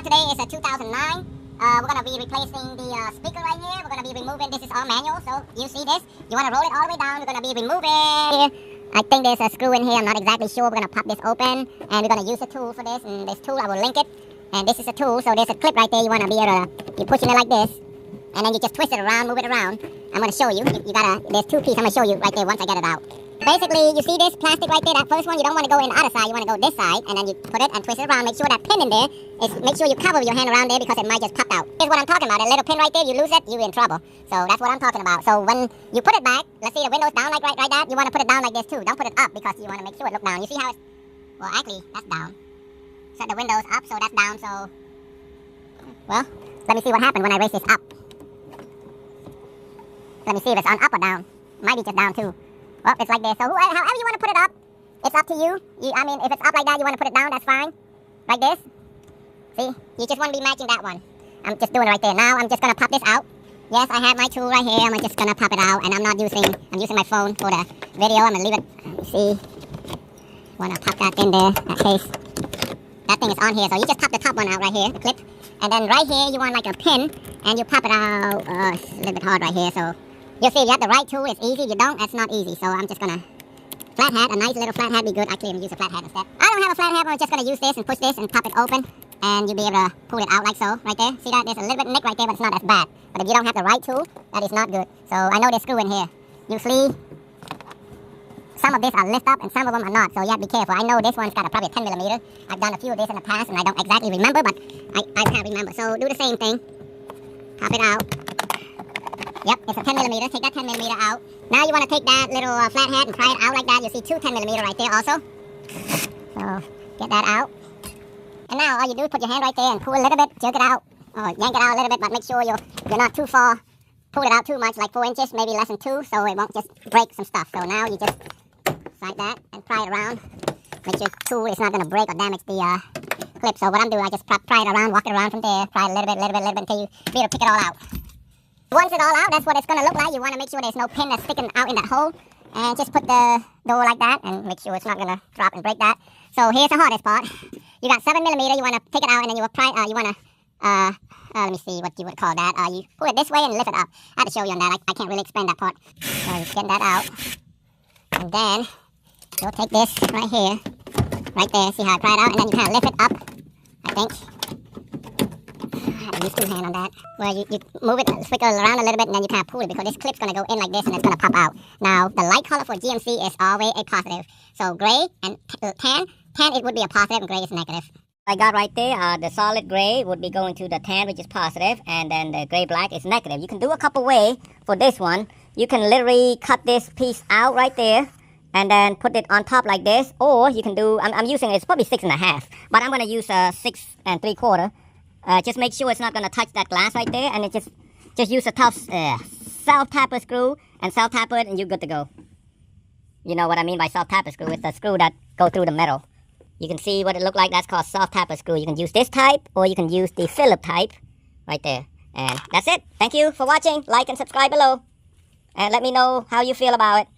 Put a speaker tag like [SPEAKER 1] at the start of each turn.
[SPEAKER 1] Today is a 2009. We're going to be replacing the speaker right here. We're going to be removing, this is all manual, so you see this. You want to roll it all the way down. We're going to be removing. I think there's a screw in here. I'm not exactly sure. We're going to pop this open, and we're going to use a tool for this. And this tool, I will link it. And this is a tool, so there's a clip right there. You want to be able to, you're pushing it like this. And then you just twist it around, move it around. I'm going to show you. You gotta, there's two pieces. I'm going to show you right there once I get it out. Basically, you see this plastic right there, that first one, you don't want to go in the other side, you want to go this side, and then you put it and twist it around, make sure that pin in there, make sure you cover your hand around there because it might just pop out. Here's what I'm talking about, a little pin right there, you lose it, you're in trouble. So that's what I'm talking about. So when you put it back, let's see the window's down like that, you want to put it down like this too. Don't put it up because you want to make sure it look down. You see how it's, well actually, that's down. Set the windows up, so that's down, so, well, let me see what happened when I raise this up. Let me see if it's on up or down. Might be just down too. Well, it's like this. So however you want to put it up, it's up to you. I mean, if it's up like that, you want to put it down, that's fine. Like this. See? You just want to be matching that one. I'm just doing it right there. Now I'm just going to pop this out. Yes, I have my tool right here. I'm just going to pop it out. And I'm using my phone for the video. I'm going to leave it. See? Want to pop that in there, that case. That thing is on here. So you just pop the top one out right here, the clip. And then right here, you want like a pin. And you pop it out. It's a little bit hard right here, so... You'll see if you have the right tool, it's easy. If you don't, that's not easy. So I'm just gonna, flat hat, a nice little flat hat be good. Actually, I'm gonna use a flat hat instead. I don't have a flat hat, but I'm just gonna use this and push this and pop it open. And you'll be able to pull it out like so, right there. See that? There's a little bit of nick right there, but it's not as bad. But if you don't have the right tool, that is not good. So I know there's screw in here. Usually, some of this are lift up and some of them are not. So you have to be careful. I know this one's got probably a 10 millimeter. I've done a few of this in the past and I don't exactly remember, but I can't remember. So do the same thing. Pop it out. Yep, it's a 10 millimeter. Take that 10 millimeter out. Now you want to take that little flat hat and pry it out like that. You'll see two 10 millimeter right there also. So get that out. And now all you do is put your hand right there and pull a little bit, jerk it out, or yank it out a little bit, but make sure you're not too far. Pull it out too much, like 4 inches, maybe less than 2, so it won't just break some stuff. So now you just like that and pry it around. Make sure your tool is not going to break or damage the clip. So what I'm doing, I just pry it around, walk it around from there, pry it a little bit until you be able to pick it all out. Once it's all out, that's what it's going to look like. You want to make sure there's no pin that's sticking out in that hole. And just put the door like that and make sure it's not going to drop and break that. So here's the hardest part. You got 7 millimeter. You want to take it out and then you will pry, you want to, let me see what you would call that. You pull it this way and lift it up. I have to show you on that. I can't really explain that part. So you get that out. And then you'll take this right here. Right there. See how I pry it out? And then you kind of lift it up, I think. I have to use two hands on that. Well, you move it, swivel it around a little bit, and then you kind of pull it because this clip's going to go in like this and it's going to pop out. Now, the light color for GMC is always a positive. So gray and tan, it would be a positive and gray is negative. I got right there, the solid gray would be going to the tan, which is positive, and then the gray black is negative. You can do a couple ways for this one. You can literally cut this piece out right there and then put it on top like this, or you can do, I'm using, it's probably 6.5, but I'm going to use 6 3/4. Just make sure it's not going to touch that glass right there, and it just use a tough self-tapper screw and self-tapper it, and you're good to go. You know what I mean by self-tapper screw? It's the screw that go through the metal. You can see what it look like. That's called self-tapper screw. You can use this type, or you can use the Phillip type right there. And that's it. Thank you for watching. Like and subscribe below, and let me know how you feel about it.